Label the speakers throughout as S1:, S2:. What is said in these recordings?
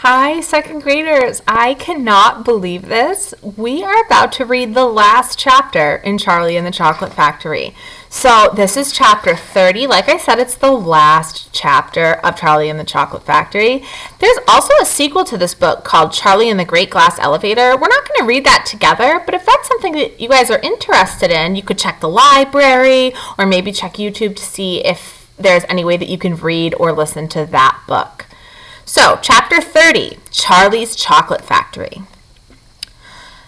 S1: Hi, second graders. I cannot believe this. We are about to read the last chapter in Charlie and the Chocolate Factory. So this is chapter 30. Like I said, it's the last chapter of Charlie and the Chocolate Factory. There's also a sequel to this book called Charlie and the Great Glass Elevator. We're not going to read that together, but if that's something that you guys are interested in, you could check the library or maybe check YouTube to see if there's any way that you can read or listen to that book. So, Chapter 30, Charlie's Chocolate Factory.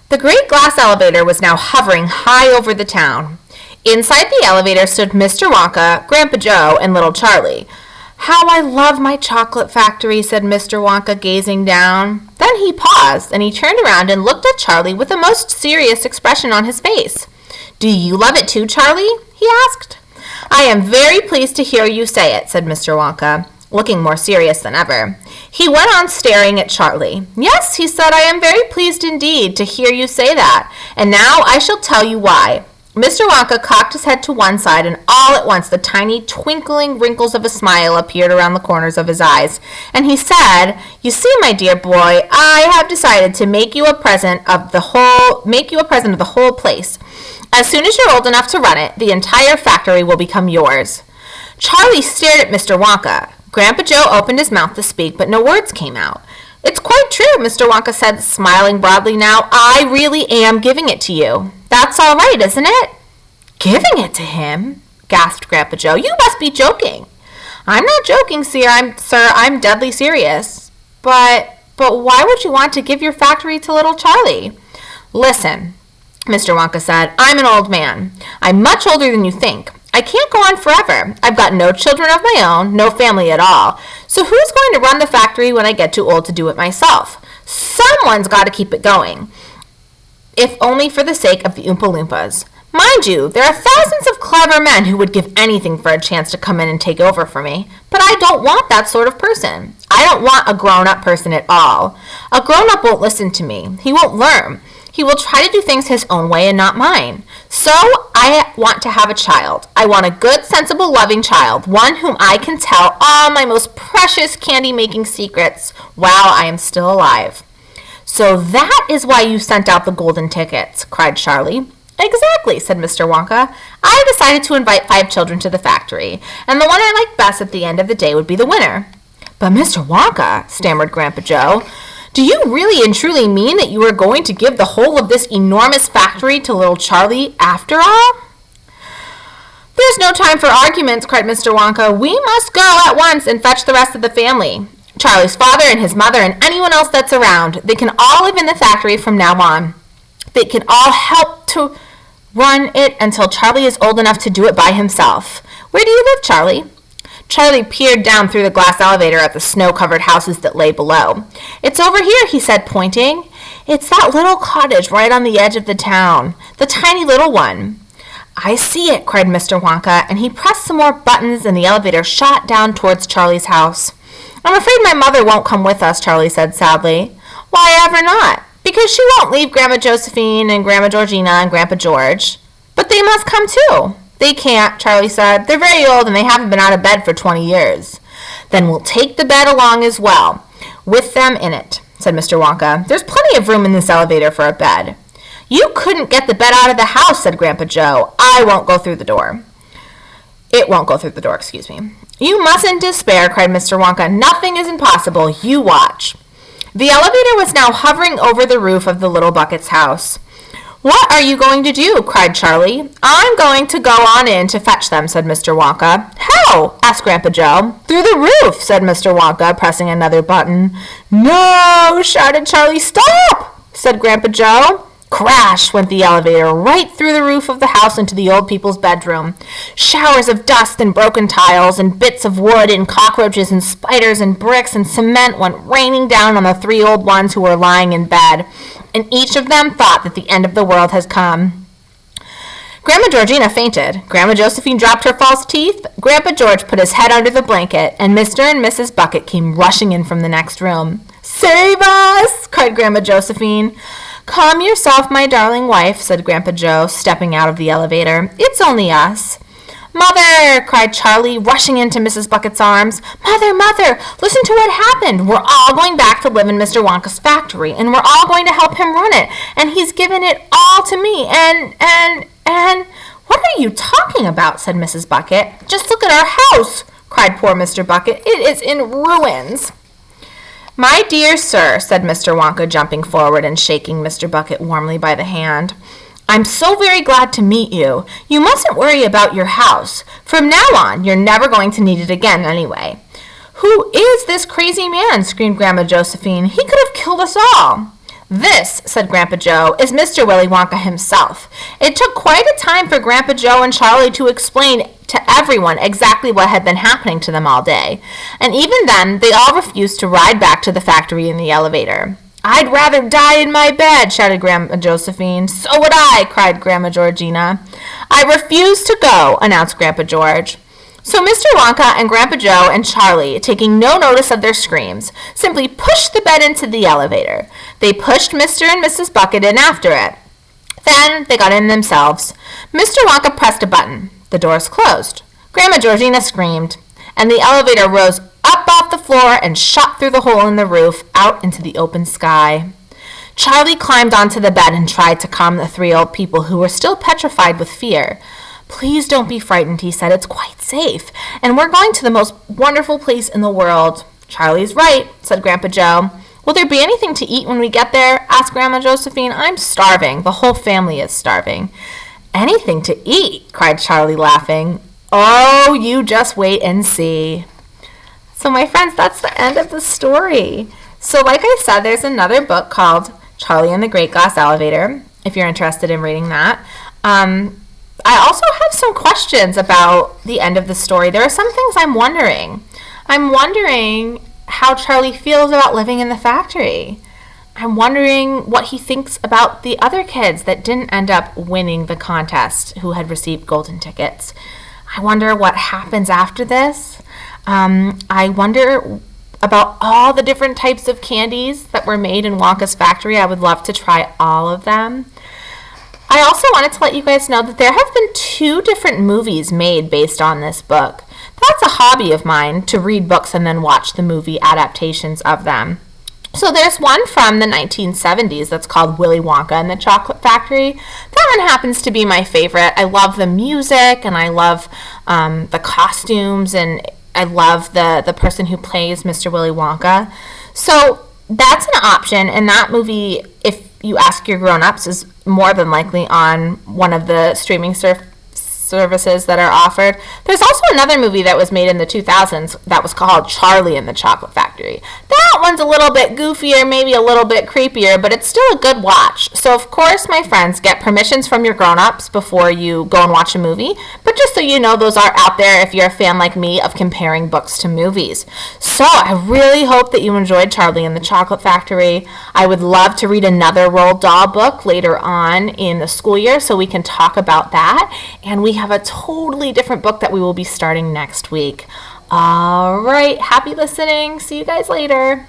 S1: The great glass elevator was now hovering high over the town. Inside the elevator stood Mr. Wonka, Grandpa Joe, and little Charlie. "How I love my chocolate factory," said Mr. Wonka, gazing down. Then he paused, and he turned around and looked at Charlie with a most serious expression on his face. "Do you love it too, Charlie?" he asked. "I am very pleased to hear you say it," said Mr. Wonka, looking more serious than ever. He went on staring at Charlie. "Yes," he said, "I am very pleased indeed to hear you say that, and now I shall tell you why." Mr. Wonka cocked his head to one side, and all at once the tiny twinkling wrinkles of a smile appeared around the corners of his eyes, and he said, "You see, my dear boy, I have decided to make you a present of the whole place. As soon as you're old enough to run it, the entire factory will become yours." Charlie stared at Mr. Wonka. Grandpa Joe opened his mouth to speak, but no words came out. "It's quite true," Mr. Wonka said, smiling broadly now. "I really am giving it to you. That's all right, isn't it?" "Giving it to him?" gasped Grandpa Joe. "You must be joking." "I'm not joking, sir. I'm deadly serious. But why would you want to give your factory to little Charlie?" "Listen," Mr. Wonka said, "I'm an old man. I'm much older than you think. I can't go on forever. I've got no children of my own, no family at all. So who's going to run the factory when I get too old to do it myself? Someone's got to keep it going, if only for the sake of the Oompa Loompas. Mind you, there are thousands of clever men who would give anything for a chance to come in and take over for me. But I don't want that sort of person. I don't want a grown-up person at all. A grown-up won't listen to me. He won't learn. He will try to do things his own way and not mine. So I want to have a child. I want a good, sensible, loving child, one whom I can tell all my most precious candy-making secrets while I am still alive." "So that is why you sent out the golden tickets," cried Charlie. "Exactly," said Mr. Wonka. "I decided to invite 5 children to the factory, and the one I liked best at the end of the day would be the winner." "But Mr. Wonka," stammered Grandpa Joe, "do you really and truly mean that you are going to give the whole of this enormous factory to little Charlie after all?" "There's no time for arguments," cried Mr. Wonka. "We must go at once and fetch the rest of the family. Charlie's father and his mother and anyone else that's around. They can all live in the factory from now on. They can all help to run it until Charlie is old enough to do it by himself. Where do you live, Charlie?" Charlie peered down through the glass elevator at the snow-covered houses that lay below. "It's over here," he said, pointing. "It's that little cottage right on the edge of the town, the tiny little one." "I see it," cried Mr. Wonka, and he pressed some more buttons and the elevator shot down towards Charlie's house. "I'm afraid my mother won't come with us," Charlie said sadly. "Why ever not?" "Because she won't leave Grandma Josephine and Grandma Georgina and Grandpa George." "But they must come too." "They can't," Charlie said. "They're very old and they haven't been out of bed for 20 years. "Then we'll take the bed along as well, with them in it," said Mr. Wonka. "There's plenty of room in this elevator for a bed." "You couldn't get the bed out of the house," said Grandpa Joe. "I won't go through the door." It won't go through the door, excuse me. "You mustn't despair," cried Mr. Wonka. "Nothing is impossible. You watch." The elevator was now hovering over the roof of the little Bucket's house. "What are you going to do?" cried Charlie. "I'm going to go on in to fetch them," said Mr. Wonka. "How?" asked Grandpa Joe. "Through the roof," said Mr. Wonka, pressing another button. "No!" shouted Charlie. "Stop!" said Grandpa Joe. Crash went the elevator right through the roof of the house into the old people's bedroom. Showers of dust and broken tiles and bits of wood and cockroaches and spiders and bricks and cement went raining down on the 3 old ones who were lying in bed, and each of them thought that the end of the world has come. Grandma Georgina fainted. Grandma Josephine dropped her false teeth. Grandpa George put his head under the blanket, and Mr. and Mrs. Bucket came rushing in from the next room. "Save us!" cried Grandma Josephine. "Calm yourself, my darling wife," said Grandpa Joe, stepping out of the elevator. "It's only us." "Mother!" cried Charlie, rushing into Mrs. Bucket's arms. "Mother, Mother, listen to what happened. We're all going back to live in Mr. Wonka's factory, and we're all going to help him run it, and he's given it all to me, and... "What are you talking about?" said Mrs. Bucket. "Just look at our house," cried poor Mr. Bucket. "It is in ruins." "My dear sir," said Mr. Wonka, jumping forward and shaking Mr. Bucket warmly by the hand, "I'm so very glad to meet you. You mustn't worry about your house. From now on, you're never going to need it again anyway." "Who is this crazy man?" screamed Grandma Josephine. "He could have killed us all." "This," said Grandpa Joe, "is Mr. Willy Wonka himself." It took quite a time for Grandpa Joe and Charlie to explain to everyone exactly what had been happening to them all day. And even then, they all refused to ride back to the factory in the elevator. "I'd rather die in my bed," shouted Grandma Josephine. "So would I," cried Grandma Georgina. "I refuse to go," announced Grandpa George. So Mr. Wonka and Grandpa Joe and Charlie, taking no notice of their screams, simply pushed the bed into the elevator. They pushed Mr. and Mrs. Bucket in after it. Then they got in themselves. Mr. Wonka pressed a button. The doors closed. Grandma Georgina screamed, and the elevator rose up off the floor and shot through the hole in the roof out into the open sky. Charlie climbed onto the bed and tried to calm the three old people who were still petrified with fear. "Please don't be frightened," he said. "It's quite safe, and we're going to the most wonderful place in the world." "Charlie's right," said Grandpa Joe. "Will there be anything to eat when we get there?" asked Grandma Josephine. "I'm starving. The whole family is starving." "Anything to eat?" cried Charlie, laughing. "Oh, you just wait and see." So my friends, that's the end of the story. So like I said, there's another book called Charlie and the Great Glass Elevator, if you're interested in reading that. I also have some questions about the end of the story. There are some things I'm wondering. I'm wondering how Charlie feels about living in the factory. I'm wondering what he thinks about the other kids that didn't end up winning the contest who had received golden tickets. I wonder what happens after this. I wonder about all the different types of candies that were made in Wonka's factory. I would love to try all of them. I also wanted to let you guys know that there have been 2 different movies made based on this book. That's a hobby of mine, to read books and then watch the movie adaptations of them. So there's one from the 1970s that's called Willy Wonka and the Chocolate Factory. That one happens to be my favorite. I love the music, and I love the costumes, and I love the person who plays Mr. Willy Wonka. So that's an option, and that movie, if you ask your grown-ups, is more than likely on one of the streaming services that are offered. There's also another movie that was made in the 2000s that was called Charlie and the Chocolate Factory. That one's a little bit goofier, maybe a little bit creepier, but it's still a good watch. So of course, my friends, get permissions from your grown-ups before you go and watch a movie, but just so you know, those are out there if you're a fan like me of comparing books to movies. So I really hope that you enjoyed Charlie and the Chocolate Factory. I would love to read another Roald Dahl book later on in the school year so we can talk about that, and we have a totally different book that we will be starting next week. All right, happy listening. See you guys later.